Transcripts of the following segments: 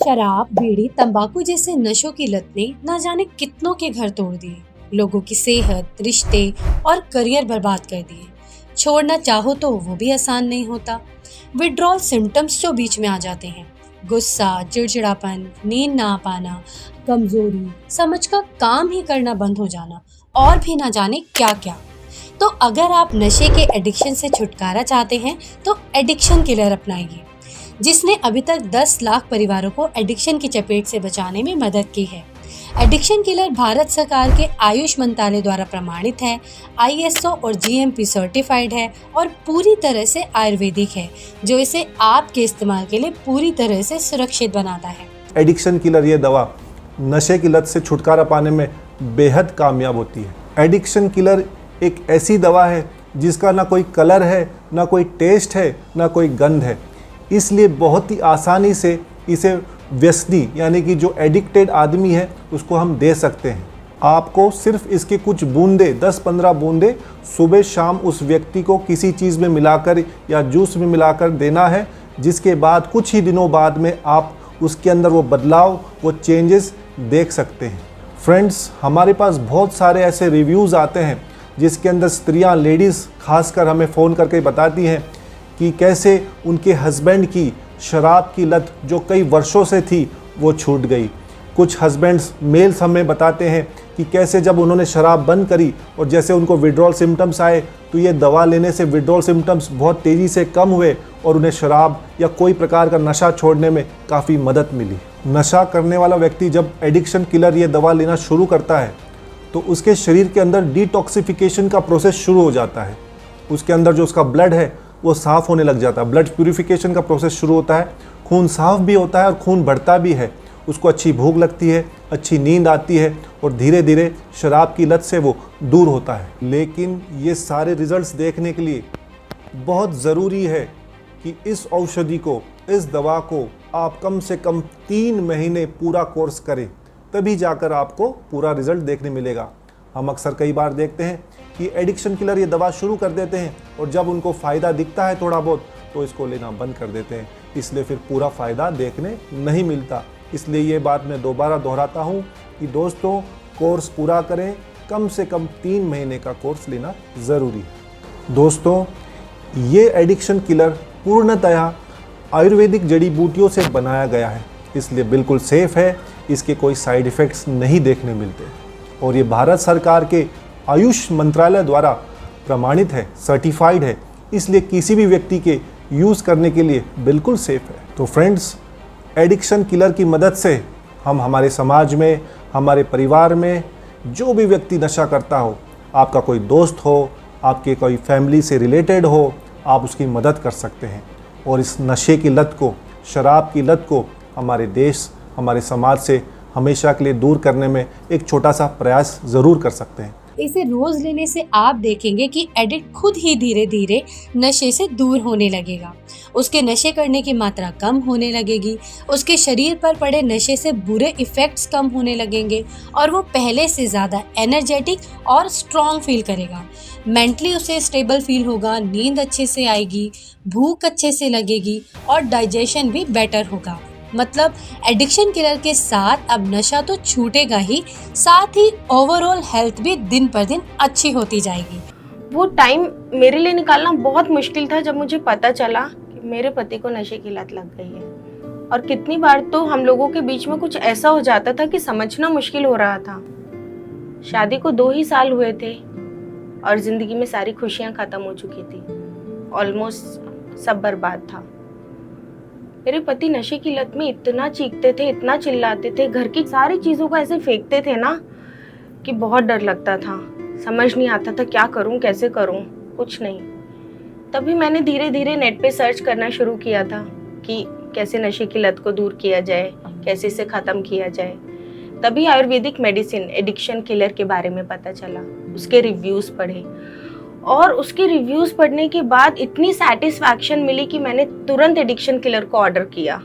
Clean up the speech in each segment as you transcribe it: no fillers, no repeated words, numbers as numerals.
शराब, बीड़ी, तंबाकू जैसे नशों की लत ने न जाने कितनों के घर तोड़ दिए, लोगों की सेहत, रिश्ते और करियर बर्बाद कर दिए। छोड़ना चाहो तो वो भी आसान नहीं होता। विड्रॉल सिम्टम्स जो बीच में आ जाते हैं, गुस्सा, चिड़चिड़ापन, नींद ना आ पाना, कमजोरी, समझ का काम ही करना बंद हो जाना और भी ना जाने क्या क्या। तो अगर आप नशे के एडिक्शन से छुटकारा चाहते हैं तो एडिक्शन किलर अपनाइए, जिसने अभी तक 10 लाख परिवारों को एडिक्शन की चपेट से बचाने में मदद की है। एडिक्शन किलर भारत सरकार के आयुष मंत्रालय द्वारा प्रमाणित है, ISO और GMP सर्टिफाइड है और पूरी तरह से आयुर्वेदिक है, जो इसे आपके इस्तेमाल के लिए पूरी तरह से सुरक्षित बनाता है। एडिक्शन किलर ये दवा नशे की लत से छुटकारा पाने में बेहद कामयाब होती है। एडिक्शन किलर एक ऐसी दवा है जिसका ना कोई कलर है, ना कोई टेस्ट है, ना कोई गंध है, इसलिए बहुत ही आसानी से इसे व्यसनी यानी कि जो एडिक्टेड आदमी है उसको हम दे सकते हैं। आपको सिर्फ इसके कुछ बूंदे 10-15 बूंदे सुबह शाम उस व्यक्ति को किसी चीज़ में मिलाकर या जूस में मिलाकर देना है, जिसके बाद कुछ ही दिनों बाद में आप उसके अंदर वो बदलाव, वो चेंजेस देख सकते हैं। फ्रेंड्स, हमारे पास बहुत सारे ऐसे रिव्यूज़ आते हैं जिसके अंदर स्त्रियां, लेडीज़ खासकर हमें फ़ोन करके बताती हैं कि कैसे उनके हस्बैंड की शराब की लत जो कई वर्षों से थी वो छूट गई। कुछ हस्बैंड्स मेल्स हमें बताते हैं कि कैसे जब उन्होंने शराब बंद करी और जैसे उनको विड्रॉल सिम्टम्स आए तो ये दवा लेने से विड्रॉल सिम्टम्स बहुत तेज़ी से कम हुए और उन्हें शराब या कोई प्रकार का नशा छोड़ने में काफ़ी मदद मिली। नशा करने वाला व्यक्ति जब एडिक्शन किलर ये दवा लेना शुरू करता है तो उसके शरीर के अंदर डिटॉक्सिफिकेशन का प्रोसेस शुरू हो जाता है। उसके अंदर जो उसका ब्लड है वो साफ़ होने लग जाता है, ब्लड प्यूरिफिकेशन का प्रोसेस शुरू होता है, खून साफ़ भी होता है और खून बढ़ता भी है, उसको अच्छी भूख लगती है, अच्छी नींद आती है और धीरे धीरे शराब की लत से वो दूर होता है। लेकिन ये सारे रिजल्ट्स देखने के लिए बहुत ज़रूरी है कि इस औषधि को, इस दवा को आप कम से कम 3 महीने पूरा कोर्स करें, तभी जाकर आपको पूरा रिजल्ट देखने मिलेगा। हम अक्सर कई बार देखते हैं कि एडिक्शन किलर ये दवा शुरू कर देते हैं और जब उनको फ़ायदा दिखता है थोड़ा बहुत तो इसको लेना बंद कर देते हैं, इसलिए फिर पूरा फ़ायदा देखने नहीं मिलता। इसलिए ये बात मैं दोबारा दोहराता हूँ कि दोस्तों, कोर्स पूरा करें, कम से कम 3 महीने का कोर्स लेना ज़रूरी है। दोस्तों, ये एडिक्शन किलर पूर्णतः आयुर्वेदिक जड़ी बूटियों से बनाया गया है, इसलिए बिल्कुल सेफ़ है, इसके कोई साइड इफ़ेक्ट्स नहीं देखने मिलते और ये भारत सरकार के आयुष मंत्रालय द्वारा प्रमाणित है, सर्टिफाइड है, इसलिए किसी भी व्यक्ति के यूज़ करने के लिए बिल्कुल सेफ़ है। तो फ्रेंड्स, एडिक्शन किलर की मदद से हम हमारे समाज में, हमारे परिवार में जो भी व्यक्ति नशा करता हो, आपका कोई दोस्त हो, आपके कोई फैमिली से रिलेटेड हो, आप उसकी मदद कर सकते हैं और इस नशे की लत को, शराब की लत को हमारे देश, हमारे समाज से हमेशा के लिए दूर करने में एक छोटा सा प्रयास ज़रूर कर सकते हैं। इसे रोज लेने से आप देखेंगे कि एडिक्ट खुद ही धीरे धीरे नशे से दूर होने लगेगा, उसके नशे करने की मात्रा कम होने लगेगी, उसके शरीर पर पड़े नशे से बुरे इफेक्ट्स कम होने लगेंगे और वो पहले से ज़्यादा एनर्जेटिक और स्ट्रॉन्ग फील करेगा। मेंटली उसे स्टेबल फील होगा, नींद अच्छे से आएगी, भूख अच्छे से लगेगी और डाइजेशन भी बेटर होगा। मतलब एडिक्शन किलर के साथ अब नशा तो छूटेगा ही, साथ ही ओवरऑल हेल्थ भी दिन पर दिन अच्छी होती जाएगी। वो टाइम मेरे लिए निकालना बहुत मुश्किल था जब मुझे पता चला कि मेरे पति को नशे की लत लग गई है। और कितनी बार तो हम लोगों के बीच में कुछ ऐसा हो जाता था कि समझना मुश्किल हो रहा था। शादी को 2 ही साल हुए थे और जिंदगी में सारी खुशियां खत्म हो चुकी थी, ऑलमोस्ट सब बर्बाद था। मेरे पति नशे की लत में इतना चीखते थे, इतना चिल्लाते थे, घर की सारी चीज़ों को ऐसे फेंकते थे ना कि बहुत डर लगता था। समझ नहीं आता था क्या करूं, कैसे करूं, कुछ नहीं। तभी मैंने धीरे धीरे नेट पे सर्च करना शुरू किया था कि कैसे नशे की लत को दूर किया जाए, कैसे इसे ख़त्म किया जाए। तभी आयुर्वेदिक मेडिसिन एडिक्शन किलर के बारे में पता चला, उसके रिव्यूज़ पढ़े और उसके रिव्यूज़ पढ़ने के बाद इतनी सेटिस्फैक्शन मिली कि मैंने तुरंत एडिक्शन किलर को ऑर्डर किया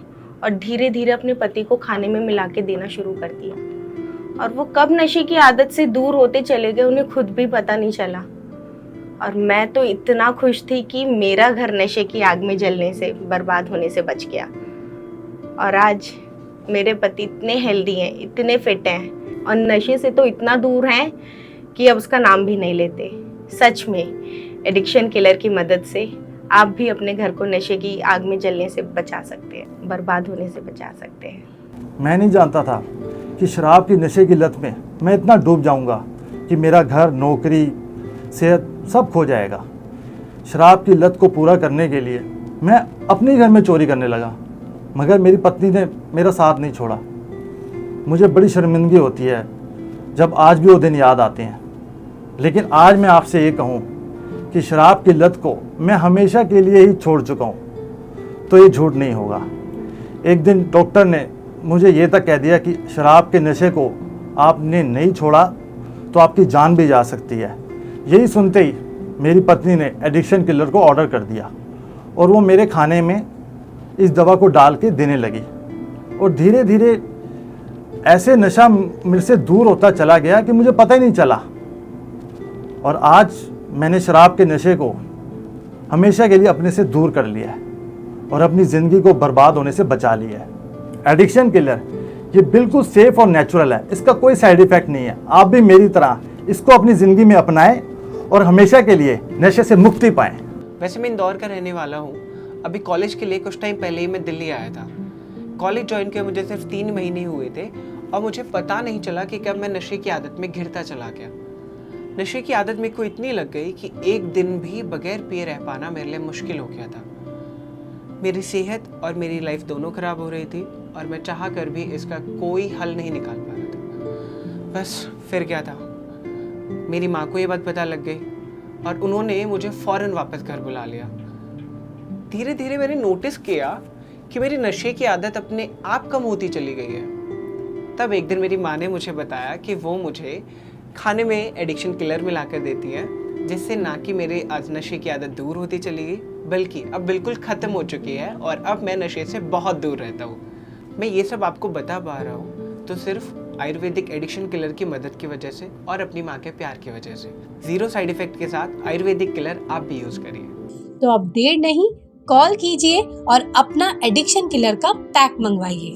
और धीरे धीरे अपने पति को खाने में मिला के देना शुरू कर दिया। और वो कब नशे की आदत से दूर होते चले गए उन्हें खुद भी पता नहीं चला। और मैं तो इतना खुश थी कि मेरा घर नशे की आग में जलने से, बर्बाद होने से बच गया। और आज मेरे पति इतने हेल्दी हैं, इतने फिट हैं और नशे से तो इतना दूर हैं कि अब उसका नाम भी नहीं लेते। सच में एडिक्शन किलर की मदद से आप भी अपने घर को नशे की आग में जलने से बचा सकते हैं, बर्बाद होने से बचा सकते हैं। मैं नहीं जानता था कि शराब की नशे की लत में मैं इतना डूब जाऊंगा कि मेरा घर, नौकरी, सेहत सब खो जाएगा। शराब की लत को पूरा करने के लिए मैं अपने घर में चोरी करने लगा, मगर मेरी पत्नी ने मेरा साथ नहीं छोड़ा। मुझे बड़ी शर्मिंदगी होती है जब आज भी वो दिन याद आते हैं। लेकिन आज मैं आपसे ये कहूँ कि शराब की लत को मैं हमेशा के लिए ही छोड़ चुका हूँ, तो ये झूठ नहीं होगा। एक दिन डॉक्टर ने मुझे ये तक कह दिया कि शराब के नशे को आपने नहीं छोड़ा तो आपकी जान भी जा सकती है। यही सुनते ही मेरी पत्नी ने एडिक्शन किलर को ऑर्डर कर दिया और वो मेरे खाने में इस दवा को डाल के देने लगी और धीरे धीरे ऐसे नशा मेरे से दूर होता चला गया कि मुझे पता ही नहीं चला। और आज मैंने शराब के नशे को हमेशा के लिए अपने से दूर कर लिया है और अपनी ज़िंदगी को बर्बाद होने से बचा लिया है। एडिक्शन किलर ये बिल्कुल सेफ और नेचुरल है, इसका कोई साइड इफ़ेक्ट नहीं है। आप भी मेरी तरह इसको अपनी ज़िंदगी में अपनाएं और हमेशा के लिए नशे से मुक्ति पाएं। वैसे मैं इंदौर का रहने वाला हूँ। अभी कॉलेज के लिए कुछ टाइम पहले ही मैं दिल्ली आया था। कॉलेज ज्वाइन किए मुझे सिर्फ 3 महीने हुए थे और मुझे पता नहीं चला कि कब मैं नशे की आदत में घिरता चला गया। नशे की आदत मेरे को इतनी लग गई कि एक दिन भी बगैर पिए रह पाना मेरे लिए मुश्किल हो गया था। मेरी सेहत और मेरी लाइफ दोनों ख़राब हो रही थी और मैं चाह कर भी इसका कोई हल नहीं निकाल पा रहा था। बस फिर क्या था, मेरी माँ को ये बात पता लग गई और उन्होंने मुझे फ़ौरन वापस घर बुला लिया। धीरे धीरे मैंने नोटिस किया कि मेरी नशे की आदत अपने आप कम होती चली गई है। तब एक दिन मेरी माँ ने मुझे बताया कि वो मुझे खाने में एडिक्शन किलर मिला कर देती है, जिससे ना कि मेरे आज नशे की आदत दूर होती चली गई बल्कि अब बिल्कुल ख़त्म हो चुकी है और अब मैं नशे से बहुत दूर रहता हूँ। मैं ये सब आपको बता पा रहा हूँ तो सिर्फ आयुर्वेदिक एडिक्शन किलर की मदद की वजह से और अपनी माँ के प्यार की वजह से। 0 साइड इफ़ेक्ट के साथ आयुर्वेदिक किलर आप भी यूज़ करिए। तो अब देर नहीं, कॉल कीजिए और अपना एडिक्शन किलर का पैक मंगवाइए।